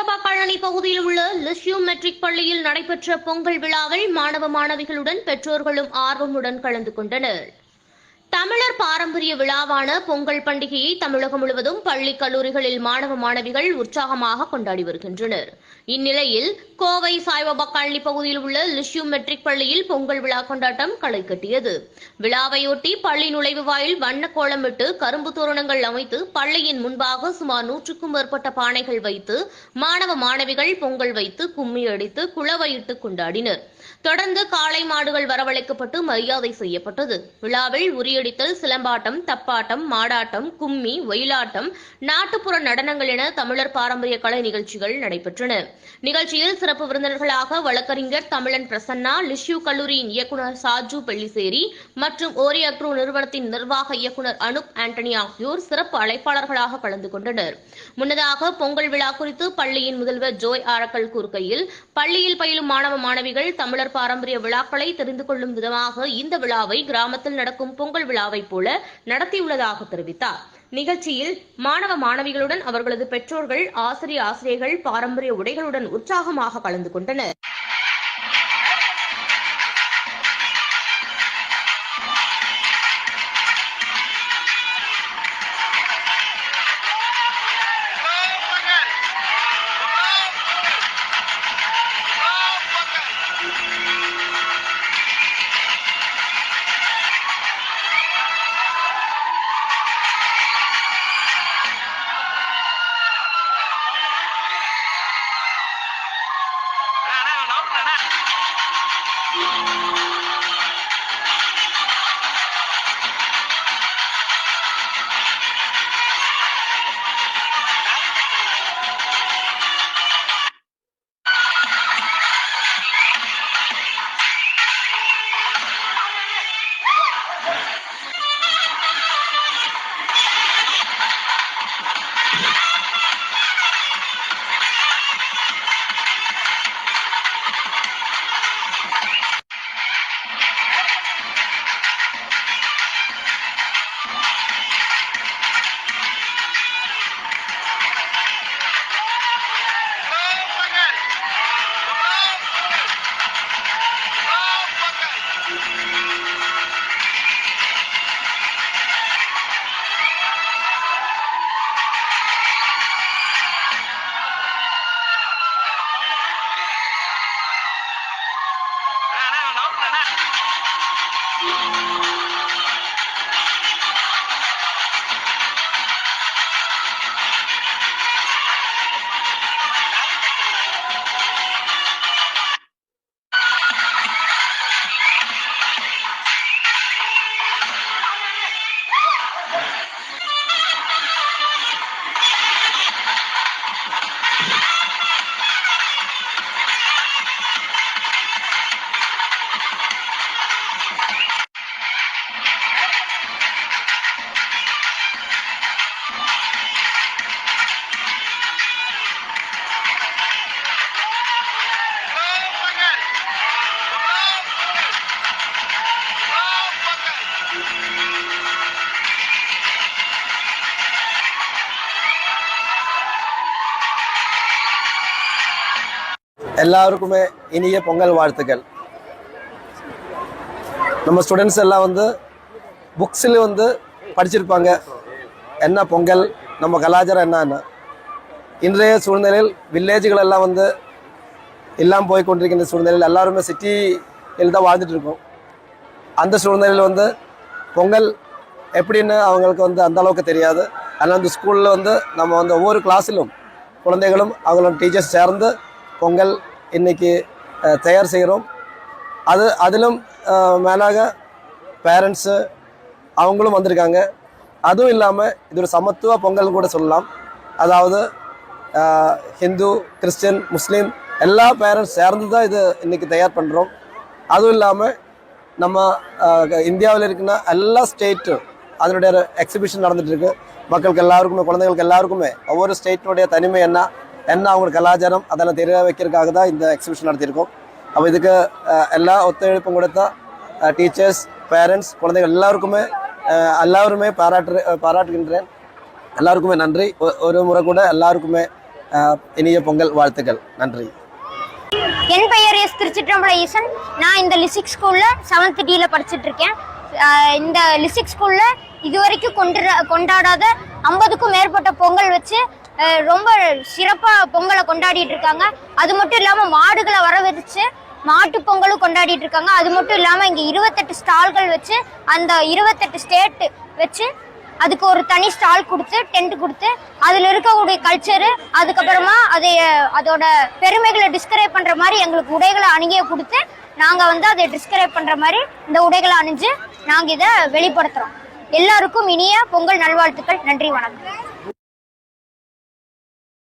சாய்பாபா பகுதியில் உள்ள லிஷ்யூ மெட்ரிக் பள்ளியில் நடைபெற்ற பொங்கல் விழாவில் மாணவ மாணவிகளுடன் பெற்றோர்களும் ஆர்வமுடன் கலந்து கொண்டனர். தமிழர் பாரம்பரிய விழாவான பொங்கல் பண்டிகையை தமிழகம் முழுவதும் பள்ளி கல்லூரிகளில் மாணவ மாணவிகள் உற்சாகமாக கொண்டாடி வருகின்றனர். இந்நிலையில் கோவை சாய்பாபா காலனி பகுதியில் உள்ள லிஷ்யூ மெட்ரிக் பள்ளியில் பொங்கல் விழா கொண்டாட்டம் களை கட்டியது. விழாவையொட்டி பள்ளி நுழைவு வாயில் வண்ண கோலமிட்டு கரும்பு தோரணங்கள் அமைத்து பள்ளியின் முன்பாக சுமார் 100க்கும் மேற்பட்ட பானைகள் வைத்து மாணவ மாணவிகள் பொங்கல் வைத்து கும்மி அடித்து குளவையிட்டு கொண்டாடினர். தொடர்ந்து காளை மாடுகள் வரவழைக்கப்பட்டு மரியாதை செய்யப்பட்டது. விழாவில் உரியடித்தல், சிலம்பாட்டம், தப்பாட்டம், மாடாட்டம், கும்மி, ஒயிலாட்டம், நாட்டுப்புற நடனங்கள் என தமிழர் பாரம்பரிய கலை நிகழ்ச்சிகள் நடைபெற்றன. நிகழ்ச்சியில் சிறப்பு விருந்தினர்களாக வழக்கறிஞர் தமிழன் பிரசன்னா, லிஷ்யூ கல்லூரியின் இயக்குநர் சாஜு பெல்லிசேரி மற்றும் ஓரியக்ரூ நிறுவனத்தின் நிர்வாக இயக்குநர் அனுப் ஆண்டனி ஆகியோர் சிறப்பு அழைப்பாளர்களாக கலந்து கொண்டனர். முன்னதாக பொங்கல் விழா குறித்து பள்ளியின் முதல்வர் ஜோய் ஆரக்கல் கூறுகையில், பள்ளியில் பயிலும் மாணவ மாணவிகள் தமிழர் பாரம்பரிய விழாக்களை தெரிந்து கொள்ளும் விதமாக இந்த விழாவை கிராமத்தில் நடக்கும் பொங்கல் விழாவைப் போல நடத்தியுள்ளதாக தெரிவித்தார். நிகழ்ச்சியில் மாணவ மாணவிகளுடன் அவர்களது பெற்றோர்கள், ஆசிரியர்கள் பாரம்பரிய உடைகளுடன் உற்சாகமாக கலந்து கொண்டனர். எல்லாருக்குமே இனிய பொங்கல் வாழ்த்துக்கள். நம்ம ஸ்டூடெண்ட்ஸ் எல்லாம் வந்து புக்ஸில் வந்து படிச்சிருப்பாங்க என்ன பொங்கல், நம்ம கலாச்சாரம் என்னன்னு. இன்றைய சூழ்நிலையில் வில்லேஜுகள் எல்லாம் வந்து இல்லாமல் போய் கொண்டிருக்கின்ற சூழ்நிலையில் எல்லாருமே சிட்டியில் தான் வாழ்ந்துட்டு இருக்கோம். அந்த சூழ்நிலையில் வந்து பொங்கல் எப்படின்னு அவங்களுக்கு வந்து அந்த அளவுக்கு தெரியாது. அதனால் அந்த ஸ்கூலில் வந்து நம்ம வந்து ஒவ்வொரு கிளாஸிலும் குழந்தைகளும் அவங்களோட டீச்சர்ஸ் சேர்ந்து பொங்கல் இன்னைக்கு தயார் செய்கிறோம். அதிலும் மேலாக பேரண்ட்ஸு அவங்களும் வந்திருக்காங்க. அதுவும் இல்லாமல் இது ஒரு சமத்துவ பொங்கல் கூட சொல்லலாம். அதாவது ஹிந்து, கிறிஸ்டின், முஸ்லீம் எல்லா பேரண்ட்ஸ் சேர்ந்து தான் இது இன்றைக்கி தயார் பண்ணுறோம். அதுவும் இல்லாமல் நம்ம இந்தியாவில் இருக்கிற எல்லா ஸ்டேட்டும் அதனுடைய எக்ஸிபிஷன் நடந்துகிட்ருக்கு. மக்களுக்கு எல்லாருக்குமே, குழந்தைகளுக்கு எல்லாருக்குமே ஒவ்வொரு ஸ்டேட்டினுடைய தனிமை என்ன அவங்க கலாச்சாரம் அதெல்லாம் தெரிய வைக்கிறதுக்காக தான் இந்த எக்ஸிபிஷன் நடத்தியிருக்கோம். அப்போ இதுக்கு எல்லா ஒத்துழைப்பும் கொடுத்த டீச்சர்ஸ், பேரண்ட்ஸ், குழந்தைகள் எல்லாருமே பாராட்டுகின்றேன். எல்லாருக்குமே நன்றி. ஒரு முறை கூட எல்லாருக்குமே இனிய பொங்கல் வாழ்த்துக்கள். நன்றி. என் பெயர் எஸ் திருச்சிற்றம்பல ஈசன். நான் இந்த லிசிக் ஸ்கூலில் 7th Dல படிச்சுட்டு இருக்கேன். இந்த லிசிக் ஸ்கூலில் இதுவரைக்கும் கொண்டாடாத 50க்கும் மேற்பட்ட பொங்கல் வச்சு ரொம்ப சிறப்பாக பொங்கலை கொண்டாடிட்டு இருக்காங்க. அது மட்டும் இல்லாமல் மாடுகளை வரவழைச்சு மாட்டு பொங்கலும் கொண்டாடிட்டு இருக்காங்க. அது மட்டும் இல்லாமல் இங்கே 28 ஸ்டால்கள் வச்சு அந்த 28 ஸ்டேட் வச்சு அதுக்கு ஒரு தனி ஸ்டால் கொடுத்து டென்ட் கொடுத்து அதில் இருக்கக்கூடிய கல்ச்சரு, அதுக்கப்புறமா அதோட பெருமைகளை டிஸ்கிரைப் பண்ணுற மாதிரி எங்களுக்கு உடைகளை அணிய கொடுத்து நாங்கள் அதை டிஸ்கிரைப் பண்ணுற மாதிரி இந்த உடைகளை அணிஞ்சு நாங்கள் இதை வெளிப்படுத்துகிறோம். எல்லாருக்கும் இனிய பொங்கல் நல்வாழ்த்துக்கள். நன்றி, வணக்கம்.